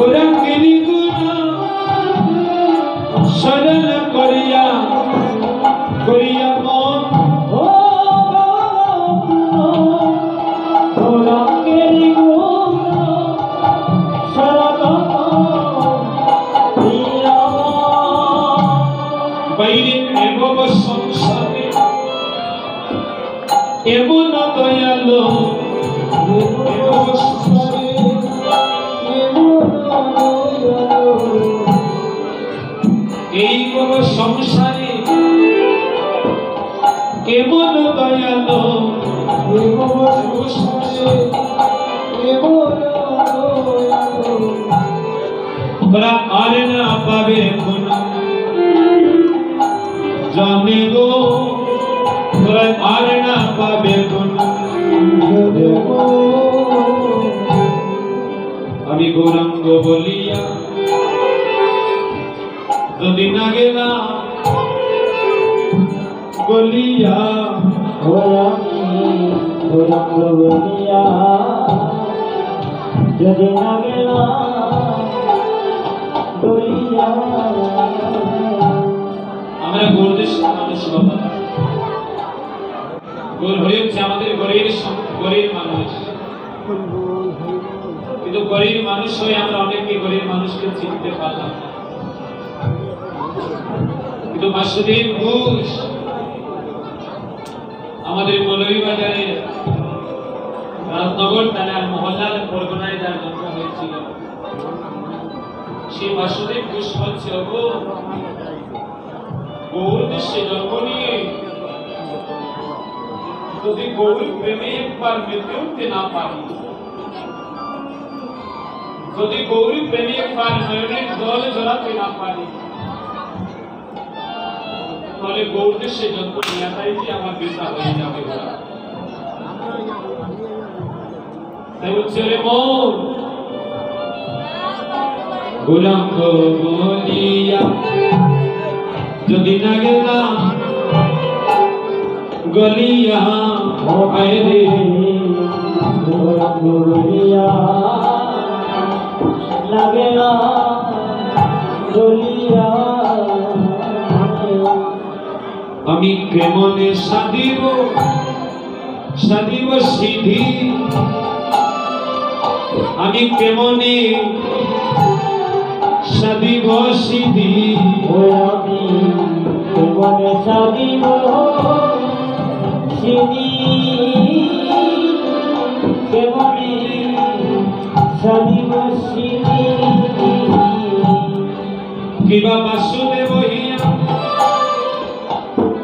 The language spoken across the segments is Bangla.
গৌরাঙ্গেরি গুণ শরণ করিয়া করিয়া মন গৌরাঙ্গেরি গুণ শরণ করিয়া বাইরে এমন সংসারে এমন দয়ালো এই কোন সংসারে কেমন দয়ালো তোরা আর না পাবে কোন জানে গো তোরা আর না পাবে কোন আমি গৌরাঙ্গ বলিয়া যদি না গেলা বলিয়া গৌরাঙ্গ বলিয়া যদি না গেলা বলিয়া আমরা গৌরদেশ মানুষ বাবা গৌর হরি হচ্ছে আমাদের গরিব মানুষ কিন্তু গরিব মানুষ হয়ে আমরা অনেকে গরিব মানুষকে চিনতে পারলাম না কিন্তু বাসুদেব ঘোষ আমাদের মৌলভীবাজারে রাজনগর থানার মহল্লার পরগনায় যার জন্ম হয়েছিল সেই বাসুদেব ঘোষ বলছে ওগো গৌর দেশে জন্ম নিয়ে যদি গৌর প্রেমে একবার মেতে উঠতে না পারি যদি গৌর প্রেমে একবার নয়নের জল জড়াতে না পারি তাহলে গৌর দেশে জন্ম নেওয়াটাই যে আমার বৃথা হয়ে যাবে তাই বলছে রে মন গৌরাঙ্গ বলিয়া যদি না গেলাম গলিয়া আয় রে গৌরাঙ্গ বলিয়া লাগেলা বলিয়া আমি কেমনে সাধিব সাধিব সিধি আমি কেমনে সাধিব সিধি আমি কেমনে সাধিব সিধি কেমনে সাধিব সিধি কিবা বাসুদেব হিয়া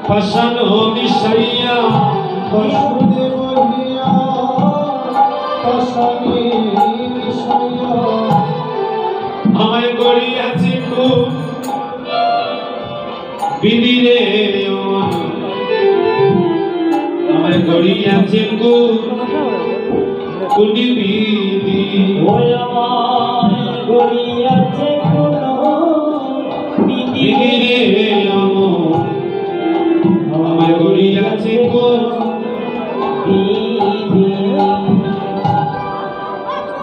পাশান মিশাইয়া বাসুদেব হিয়া পাশানে মিশাইয়া আমায় গড়িয়াছে খুব বিদিরে আমায় গড়িয়াছে খুব কুনি বিদি ওই আমায় গড়িয়াছে কোন বিদিরে আমায় গড়িয়াছে খুব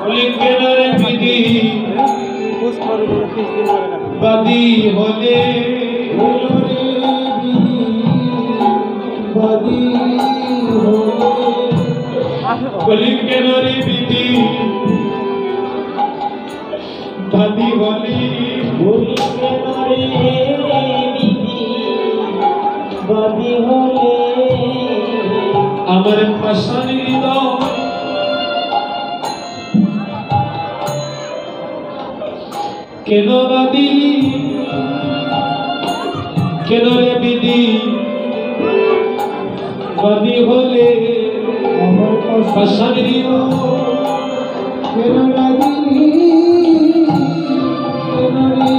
বলি কেনারে বিদি বাদি হলে বলি কেনারে বিদি বাদি হলে বাদি হলে আমার পাশান হৃদয় কেন বাদিলি কেন রে বিধি বাদি হলে আমার পাশান হৃদয় কেন লাগিনি কেন রে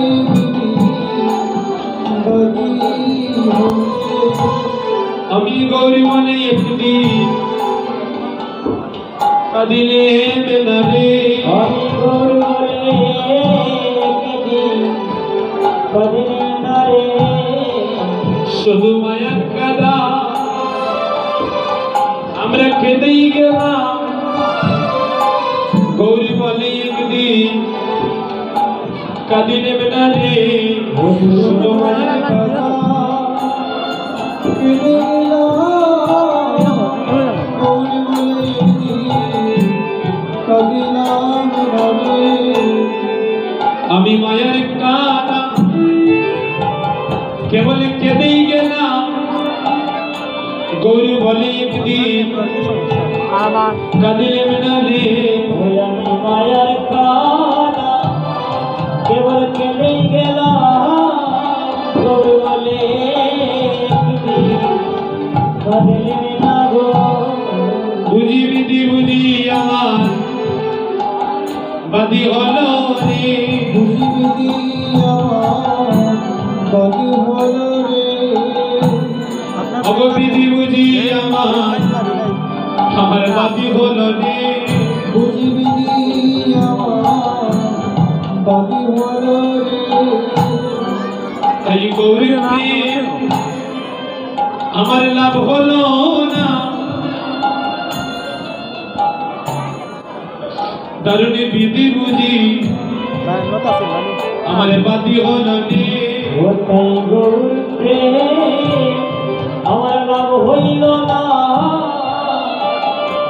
বাদি আমি গৌরী মনে একটি কাদিলে বেদারে আমি গৌরবরে কদিনারে শুধু মায়া কাদা আমরা কেঁদেই গেলাম গৌরী বলে একদিন কাঁদিলে বেটা রে ছোট মায়ের কথা কেঁদে গেলাম গৌরী বলে কাঁদিলাম রবে আমি মায়ের কানা কেবল কেঁদেই গেলাম গৌরী বলে একদিন কাঁদিলে বেটা রে আমি মায়ার কানা কেবল কেঁদেই গেলাম গৌরী বলে কাঁদিলে না গো বুঝি বিধি বুঝি আমার বাদি হলো রে বুঝি বিধি আমার বাদি হলো রে অগবিধি বুঝি আমার বাদি হলো রে বুঝি বিধি আমার বাদি হলো রে তাই গৌরী প্রেম আমার লাভ হলো না দারুণী বিধি বুঝি আমার বাদি হলো রে ওটাই গৌর প্রেম আমার লাভ হইল না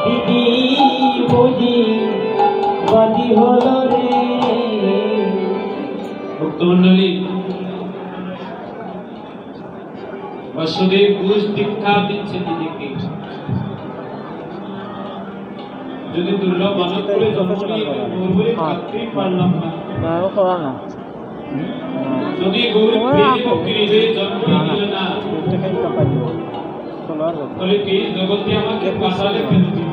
দিদি বুঝি বাদি হলো রে ভক্তমন্ডলী বাসুদেব ঘোষ দীক্ষা দিচ্ছে দিদিকে যদি দুর্লভ মানত করে জন্ম নিয়ে গৌরবরে থাকতেই পারলাম না যদি গৌরব প্রেমে ভক্তির হয়ে জন্ম নিল না তাহলে এই জগতে আমাকে পাঠালে কেন দিদি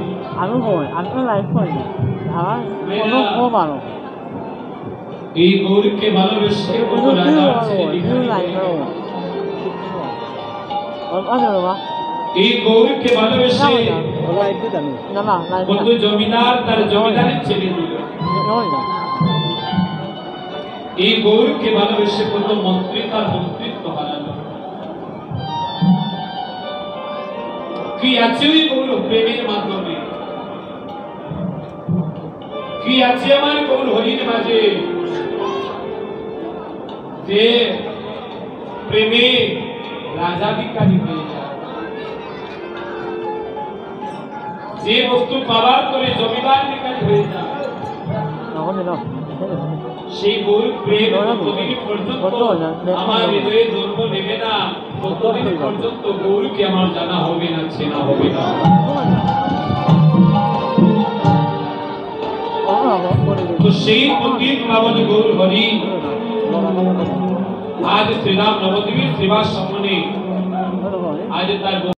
আমি কই আমি তো লাইফ করি আমার কোনো পারো এই গৌরবকে ভালোবেসে কত রাজা আছে এই গৌরবকে ভালোবেসে কত জমিদার তার জমিদারের ছেড়ে দিল এই গৌরবকে ভালোবেসে কত মন্ত্রী তার মন্ত্রিত্ব হারালো কি আছে ওই গৌরব প্রেমের মাধ্যমে কি আছে আমার গৌর হরির মাঝে যে প্রেমে রাজাধিকারী হয়ে যায় যে বস্তু পাওয়ার করে জমিদার অধিকারী হয়ে যায় সেই গৌর প্রেম কতদিন পর্যন্ত আমার হৃদয়ে জন্ম নেবে না ততদিন পর্যন্ত গৌরকে আমার জানা হবে না চেনা হবে না তো সেই পণ্ডিত পাবন গৌর হরি আজ শ্রীরাম নবদ্বীপের সেবা সম্মানে আজ তার